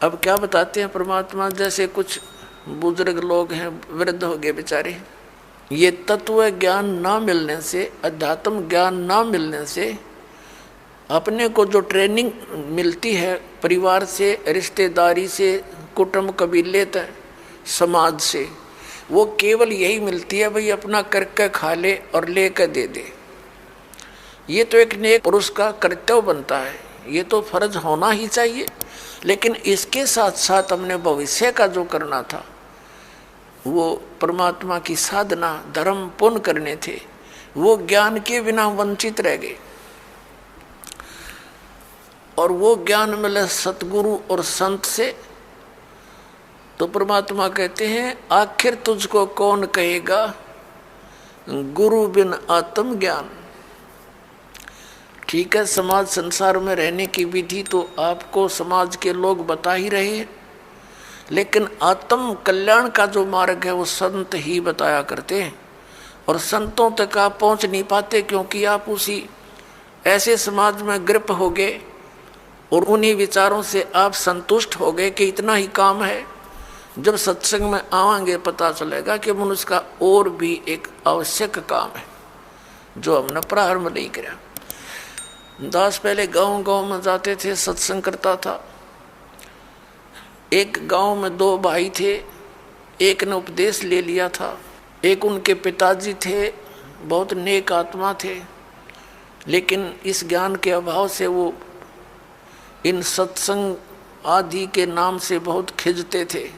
अब क्या बताते हैं परमात्मा, जैसे कुछ बुजुर्ग लोग हैं, वृद्ध हो गए बेचारे, ये तत्व ज्ञान ना मिलने से, अध्यात्म ज्ञान ना मिलने से अपने को जो ट्रेनिंग मिलती है परिवार से, रिश्तेदारी से, कुटुंब कबीले तक, समाज से, वो केवल यही मिलती है भाई अपना करके खा ले और ले कर दे दे। ये तो एक नेक पुरुष का कर्तव्य बनता है, ये तो फर्ज होना ही चाहिए। लेकिन इसके साथ साथ हमने भविष्य का जो करना था, वो परमात्मा की साधना, धर्म, पुण्य करने थे, वो ज्ञान के बिना वंचित रह गए। और वो ज्ञान मिले सतगुरु और संत से, तो परमात्मा कहते हैं आखिर तुझको कौन कहेगा गुरु बिन आत्म ज्ञान। ठीक है, समाज संसार में रहने की विधि तो आपको समाज के लोग बता ही रहे हैं, लेकिन आत्म कल्याण का जो मार्ग है वो संत ही बताया करते हैं। और संतों तक आप पहुंच नहीं पाते, क्योंकि आप उसी ऐसे समाज में ग्रप हो गए और उन्हीं विचारों से आप संतुष्ट हो गए कि इतना ही काम है। जब सत्संग में आवांगे पता चलेगा कि मनुष्य का और भी एक आवश्यक काम है जो हमने प्रारंभ नहीं किया। दास पहले गांव गांव में जाते थे, सत्संग करता था। एक गांव में दो भाई थे, एक ने उपदेश ले लिया था, एक उनके पिताजी थे, बहुत नेक आत्मा थे, लेकिन इस ज्ञान के अभाव से वो इन सत्संग आदि के नाम से बहुत खिंचते थे।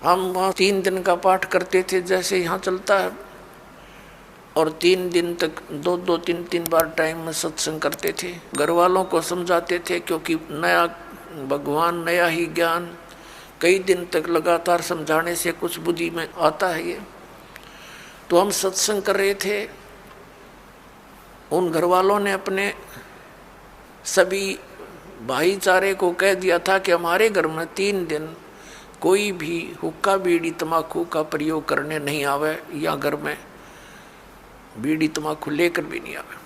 हम वहाँ 3 दिन का पाठ करते थे जैसे यहाँ चलता है, और 3 दिन तक 2-3 बार टाइम में सत्संग करते थे। घर वालों को समझाते थे, क्योंकि नया भगवान, नया ही ज्ञान, कई दिन तक लगातार समझाने से कुछ बुद्धि में आता है ये। तो हम सत्संग कर रहे थे, उन घर वालों ने अपने सभी भाईचारे को कह दिया था कि हमारे घर में 3 दिन कोई भी हुक्का बीड़ी तम्बाकू का प्रयोग करने नहीं आवे, या घर में बीड़ी तम्बाकू लेकर भी नहीं आवे।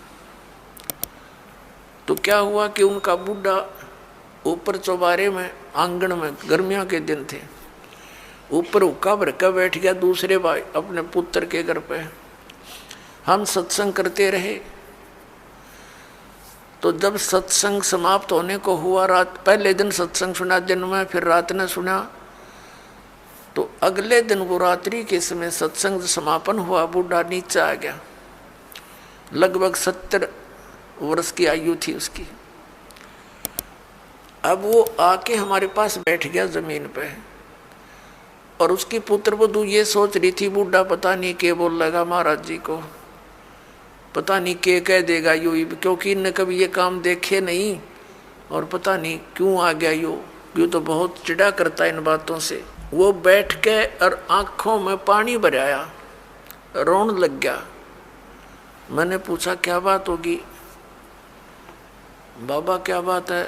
तो क्या हुआ कि उनका बूढ़ा ऊपर चौबारे में, आंगन में, गर्मियों के दिन थे, ऊपर हुक्का भर कर बैठ गया दूसरे भाई अपने पुत्र के घर पे। हम सत्संग करते रहे। तो जब सत्संग समाप्त होने को हुआ, रात, पहले दिन सत्संग सुना दिन में, फिर रात ने सुना, तो अगले दिन वो रात्रि के समय सत्संग समापन हुआ, बूढ़ा नीचे आ गया। लगभग 70 वर्ष की आयु थी उसकी। अब वो आके हमारे पास बैठ गया जमीन पे, और उसकी पुत्र वधू ये सोच रही थी बूढ़ा पता नहीं क्या बोल लगा महाराज जी को, पता नहीं क्या कह देगा यू, क्योंकि इनने कभी ये काम देखे नहीं, और पता नहीं क्यों आ गया यू तो बहुत चिढ़ा करता है इन बातों से। वो बैठ के और आंखों में पानी भराया, रोने लग गया। मैंने पूछा क्या बात होगी बाबा, क्या बात है,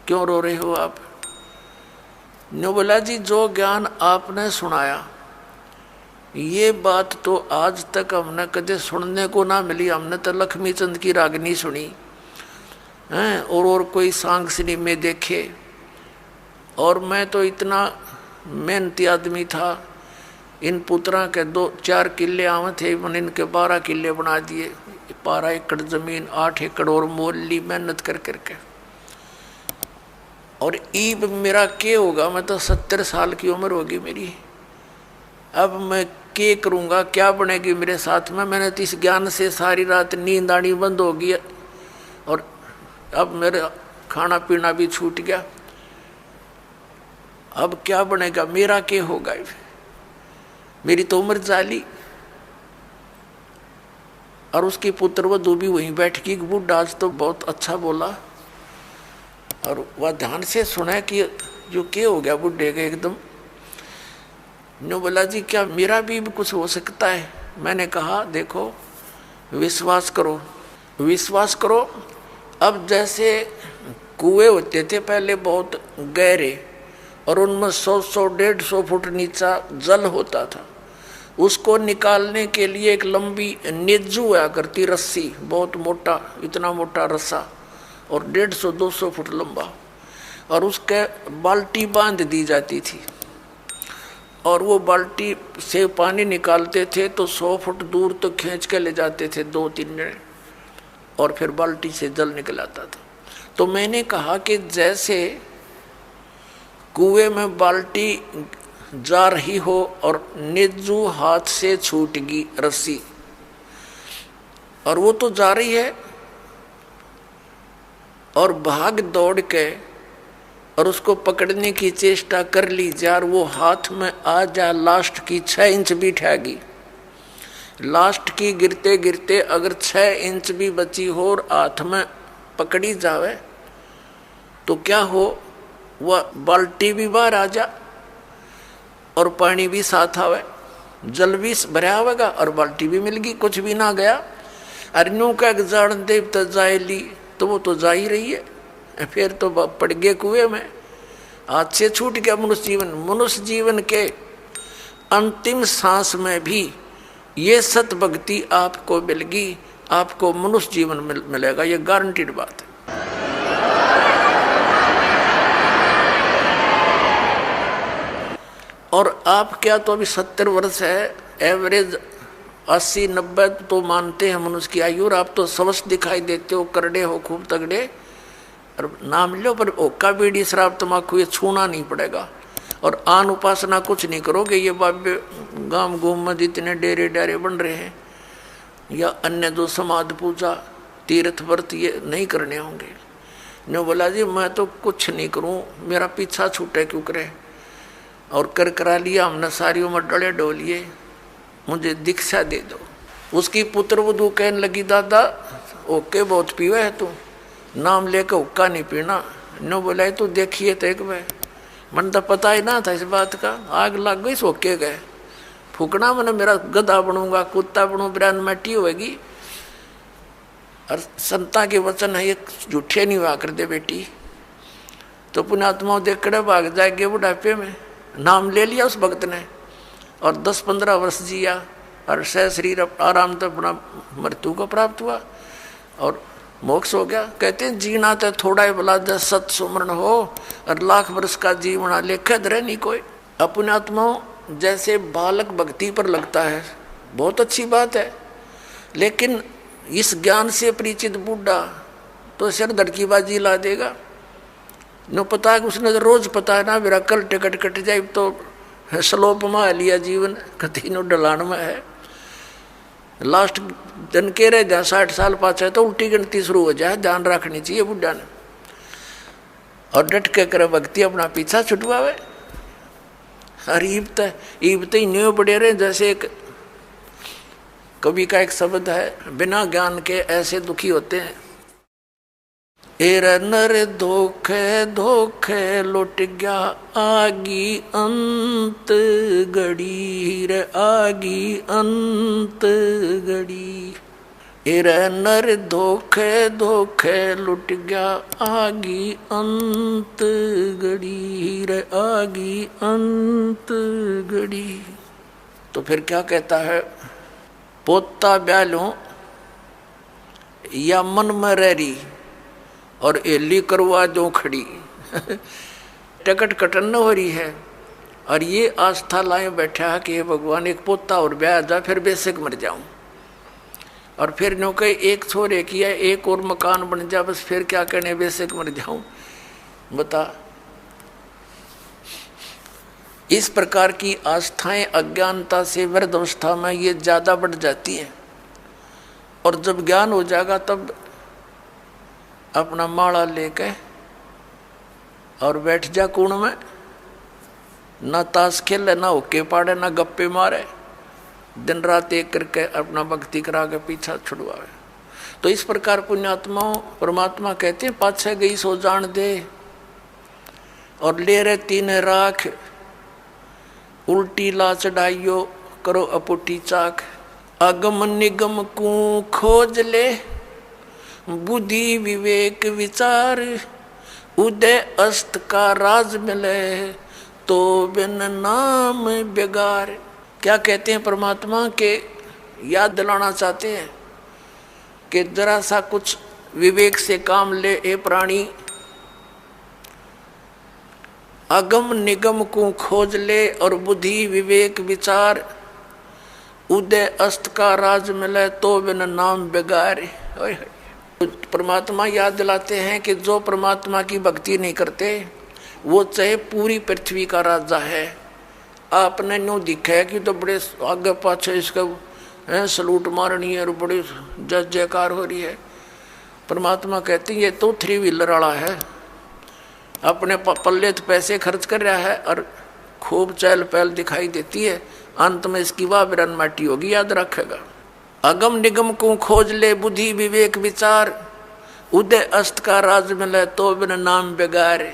क्यों रो रहे हो आप? ने बोला जी जो ज्ञान आपने सुनाया, ये बात तो आज तक हमने कदे सुनने को ना मिली। हमने तो लक्ष्मी चंद की रागनी सुनी हैं, और कोई सांग सिनेमे देखे, और मैं तो इतना मेहनती आदमी था। इन पुत्रा के 2-4 किले आवे थे, मैंने इनके 12 किले बना दिए। 12 एकड़ जमीन, 8 एकड़ और मोल ली मेहनत कर करके। और ईब मेरा क्या होगा, मैं तो 70 साल की उम्र होगी मेरी। अब मैं क्या करूँगा, क्या बनेगी मेरे साथ में? मैंने तो इस ज्ञान से सारी रात नींद आनी बंद होगी, और अब मेरा खाना पीना भी छूट गया। अब क्या बनेगा, मेरा क्या होगा? मेरी तो उम्र जाली। और उसकी पुत्र वधू भी वहीं बैठ की। बूढ़ा आज तो बहुत अच्छा बोला, और वह ध्यान से सुना कि जो क्या हो गया बुढ़े के एकदम। नो बोला जी क्या मेरा भी कुछ हो सकता है? मैंने कहा देखो विश्वास करो, विश्वास करो। अब जैसे कुएं होते थे पहले बहुत गहरे, और उनमें 100-150 फुट नीचा जल होता था। उसको निकालने के लिए एक लंबी नेजू हुआ करती रस्सी, बहुत मोटा, इतना मोटा रस्सा, और 150-200 फुट लंबा। और उसके बाल्टी बांध दी जाती थी और वो बाल्टी से पानी निकालते थे तो 100 फुट दूर तो खींच के ले जाते थे 2-3 जने और फिर बाल्टी से जल निकल आता था। तो मैंने कहा कि जैसे कुएं में बाल्टी जा रही हो और निज्जू हाथ से छूट गई रस्सी और वो तो जा रही है और भाग दौड़ के और उसको पकड़ने की चेष्टा कर ली यार, वो हाथ में आ जा लास्ट की 6 इंच भी ठहगी, लास्ट की गिरते गिरते अगर 6 इंच भी बची हो और हाथ में पकड़ी जावे तो क्या हो, वह बाल्टी भी बाहर आ जा और पानी भी साथ आवे, जल भी भरा होगा और बाल्टी भी मिल गई, कुछ भी ना गया। अरनू का जान देव तो जाए ली तो वो तो जा ही रही है, फिर तो पड़ गए कुएं में, हाथ से छूट गया मनुष्य जीवन। मनुष्य जीवन के अंतिम सांस में भी ये सत भक्ति आपको मिलेगी, आपको मनुष्य जीवन मिलेगा, ये गारंटीड बात है। और आप क्या तो अभी 70 वर्ष है, एवरेज 80-90 तो मानते हैं मनुष्य की आयु, और आप तो स्वस्थ दिखाई देते हो, करड़े हो, खूब तगड़े, और नाम लो पर ओका बीड़ी शराब तम्बाकू ये छूना नहीं पड़ेगा। और आन उपासना कुछ नहीं करोगे, ये बाबे गांव घूम में जितने डेरे डारे बन रहे हैं या अन्य जो समाधि पूजा तीर्थ व्रत ये नहीं करने होंगे। ने बोला जी मैं तो कुछ नहीं करूं, मेरा पीछा छूटे क्यों करे, और कर करा लिया हमने, सारी उम्र डले डोलिए, मुझे दीक्षा दे दो। उसकी पुत्र वधू कहने लगी दादा ओके बहुत पीवे है तू, नाम लेकर हुक्का नहीं पीना। नो बोला तू देखिए तो एक बार, मन तो पता ही ना था इस बात का, आग लग गई सोके गए, फूकना मैंने मेरा गधा बनूंगा, कुत्ता बनू, ब्रांड मट्टी होगी। और संता के वचन है ये झूठे नहीं हुआ कर दे बेटी, तो पुण्यात्मा देखकर भाग जाएंगे बुढ़ापे में। नाम ले लिया उस भक्त ने और 10-15 वर्ष जिया और सह शरीर आराम तो अपना मृत्यु को प्राप्त हुआ और मोक्ष हो गया। कहते हैं जीना तो थोड़ा ही भला जस सत सुमरण हो और लाख वर्ष का जीवना लेखा धरे नहीं कोई। अपने आत्माओं जैसे बालक भक्ति पर लगता है बहुत अच्छी बात है, लेकिन इस ज्ञान से परिचित बूढ़ा तो सिर धड़कीबाजी ला देगा। न पता है उसने तो रोज पता है ना मेरा कल टिकट कट जाए तो स्लोप में लिया जीवन कति नो डलान में है, लास्ट दिन के रहे जहाँ 60 साल पाछे तो उल्टी गिनती शुरू हो जाए, ध्यान रखनी चाहिए बुढ़ा ने। और डट के करे भक्ति अपना पीछा छुटवावे। और ईबत ही न्यू पड़े रहे, जैसे एक कवि का एक शब्द है, बिना ज्ञान के ऐसे दुखी होते हैं। एर नर धोखे धोखे लुट गया आगी अंत गड़ी रे आगी अंत गड़ी। एर नर धोखे धोखे लुट गया आगी अंत गड़ी रे आगी अंत गड़ी। तो फिर क्या कहता है, पोता ब्यालों या मन में रही और एली करवा दो खड़ी टिकट कटन न हो रही है और ये आस्था लाए बैठा है कि भगवान एक पोता और ब्याह जा फिर बेशक मर जाऊं, और फिर नो कहे एक छोरे किया एक और मकान बन जा बस फिर क्या कहने बेशक मर जाऊं। बता, इस प्रकार की आस्थाएं अज्ञानता से वृद्ध अवस्था में ये ज्यादा बढ़ जाती हैं, और जब ज्ञान हो जाएगा तब अपना माला लेके और बैठ जा कुण में, ना ताश खेले ना होके पाड़े ना गप्पे मारे, दिन रात एक करके अपना भक्ति करा के पीछा छुड़वाए। तो इस प्रकार पुण्यात्माओं परमात्मा कहते हैं पाछे गई सो जान दे और ले रहे तीन राख, उल्टी ला चढ़ाइयो करो अपुटी चाक। अगम निगम को खोज ले बुद्धि विवेक विचार, उदय अस्त का राज मिले तो बिन नाम बेगार। क्या कहते हैं परमात्मा के याद दिलाना चाहते हैं कि जरा सा कुछ विवेक से काम ले ए प्राणी, अगम निगम को खोज ले और बुद्धि विवेक विचार, उदय अस्त का राज मिले तो बिन नाम बेगारे। परमात्मा याद दिलाते हैं कि जो परमात्मा की भक्ति नहीं करते वो चाहे पूरी पृथ्वी का राजा है। आपने न्यू दिखा है कि तो बड़े आगे पाछे इसका सलूट मारनी है और बड़ी जय जयकार हो रही है। परमात्मा कहते हैं ये तो 3 व्हीलर वाला है, अपने पल्ले तो पैसे खर्च कर रहा है और खूब चहल पहल दिखाई देती है, अंत में इसकी वाह बिरन माटी होगी, याद रखेगा। अगम निगम को खोज ले बुद्धि विवेक विचार, उदय अस्त का राज मिले तो बिन नाम बेगारे।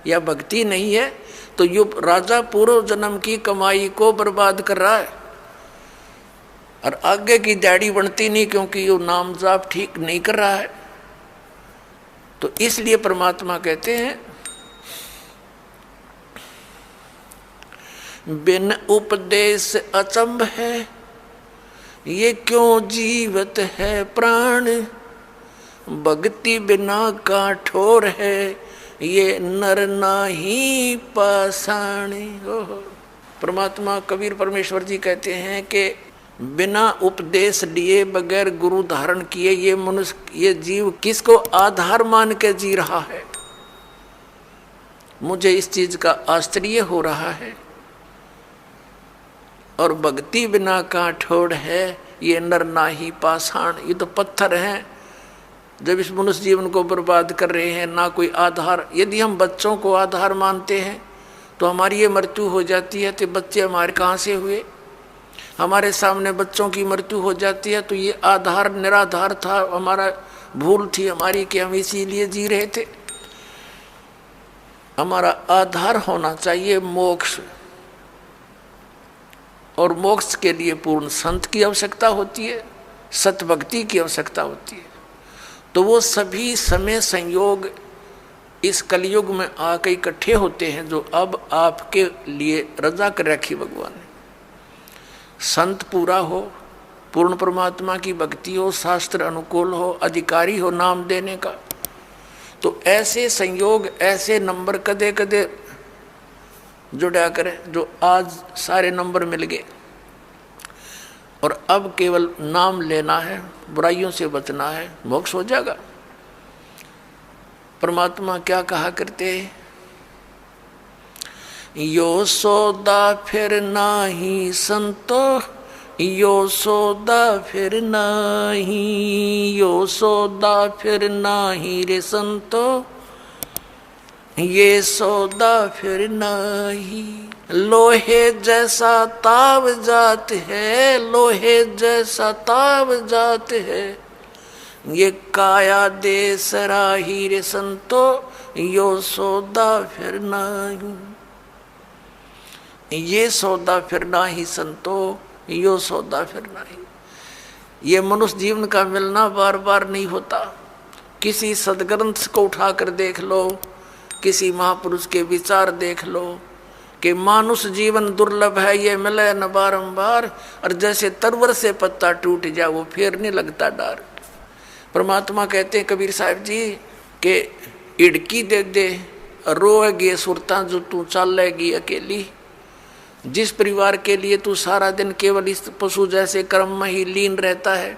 या भक्ति नहीं है तो यो राजा पूर्व जन्म की कमाई को बर्बाद कर रहा है और आगे की दाढ़ी बनती नहीं, क्योंकि यो नाम जाप ठीक नहीं कर रहा है। तो इसलिए परमात्मा कहते हैं बिन उपदेश अचंभ है, ये क्यों जीवत है प्राण, भक्ति बिना काठोर है, ये नर नाही पाषाण। परमात्मा कबीर परमेश्वर जी कहते हैं कि बिना उपदेश लिए बगैर गुरु धारण किए ये मनुष्य ये जीव किसको आधार मान के जी रहा है। मुझे इस चीज का आश्चर्य हो रहा है। और भक्ति बिना काठोड़ है, ये नर नाही पाषाण। ये तो पत्थर हैं जब इस मनुष्य जीवन को बर्बाद कर रहे हैं, ना कोई आधार। यदि हम बच्चों को आधार मानते हैं तो हमारी ये मृत्यु हो जाती है, तो बच्चे हमारे कहाँ से हुए। हमारे सामने बच्चों की मृत्यु हो जाती है तो ये आधार निराधार था, हमारा भूल थी हमारी कि हम इसीलिए जी रहे थे। हमारा आधार होना चाहिए मोक्ष, और मोक्ष के लिए पूर्ण संत की आवश्यकता होती है, सतभक्ति की आवश्यकता होती है। तो वो सभी समय संयोग इस कलयुग में आकर इकट्ठे होते हैं जो अब आपके लिए रजा कर रखी भगवान ने। संत पूरा हो, पूर्ण परमात्मा की भक्ति हो, शास्त्र अनुकूल हो, अधिकारी हो नाम देने का, तो ऐसे संयोग ऐसे नंबर कदे कदे जुड़ा करें जो आज सारे नंबर मिल गए। और अब केवल नाम लेना है, बुराइयों से बचना है, मोक्ष हो जाएगा। परमात्मा क्या कहा करते हैं, यो सौदा फिर नाही संतो, यो सौदा फिर नाही, यो सौदा फिर नाही रे संतो, ये सौदा फिर नाही। लोहे जैसा ताव जात है, लोहे जैसा ताव जात है, ये काया दे सराही रे संतो, यो सौदा फिर नाही। ये सौदा फिर नाही संतो, यो सौदा फिर नाही। ये मनुष्य जीवन का मिलना बार बार नहीं होता। किसी सदग्रंथ को उठाकर देख लो, किसी महापुरुष के विचार देख लो कि मानुष जीवन दुर्लभ है, ये मिले न बारंबार, और जैसे तरवर से पत्ता टूट जाए वो फिर नहीं लगता डार। परमात्मा कहते हैं कबीर साहब जी के इड़की दे दे रोएगी सुरता जो तू चलेगी अकेली। जिस परिवार के लिए तू सारा दिन केवल इस पशु जैसे कर्म में ही लीन रहता है,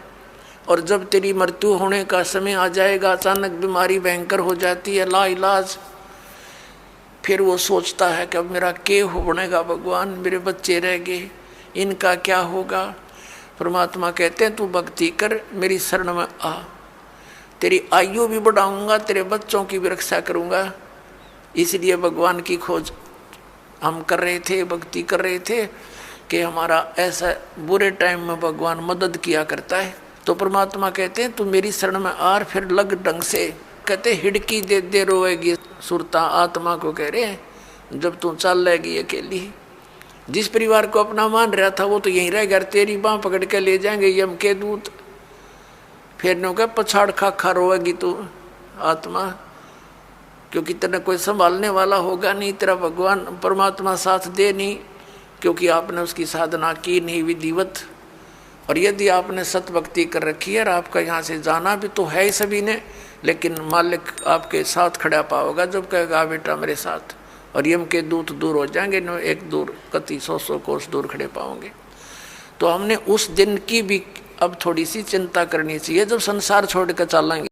और जब तेरी मृत्यु होने का समय आ जाएगा, अचानक बीमारी भयंकर हो जाती है लाइलाज, फिर वो सोचता है कि अब मेरा क्या हो बनेगा भगवान, मेरे बच्चे रह गए, इनका क्या होगा। परमात्मा कहते हैं तू भक्ति कर, मेरी शरण में आ, तेरी आयु भी बढ़ाऊंगा, तेरे बच्चों की भी रक्षा करूंगा। इसलिए भगवान की खोज हम कर रहे थे, भक्ति कर रहे थे कि हमारा ऐसा बुरे टाइम में भगवान मदद किया करता है। तो परमात्मा कहते हैं तू मेरी शरण में आ, फिर लग ढंग से। कहते हिड़की दे दे रोएगी सुरता, आत्मा को कह रहे हैं जब तू चल रहेगी अकेली। जिस परिवार को अपना मान रहा था वो तो यहीं रह गया, तेरी बाँह पकड़ के ले जाएंगे यम के दूत। फिर नो क्या पछाड़ खा खा रोएगी तू आत्मा, क्योंकि तेरा कोई संभालने वाला होगा नहीं, तेरा भगवान परमात्मा साथ दे नहीं, क्योंकि आपने उसकी साधना की नहीं विधिवत। और यदि आपने सतभक्ति कर रखी है और आपका यहाँ से जाना भी तो है ही सभी ने, लेकिन मालिक आपके साथ खड़ा पाओगा जब कहेगा बेटा मेरे साथ, और यम के दूत दूर हो जाएंगे, न एक दूर कति 100 कोस दूर खड़े पाओगे। तो हमने उस दिन की भी अब थोड़ी सी चिंता करनी चाहिए जब संसार छोड़ कर चलेंगे।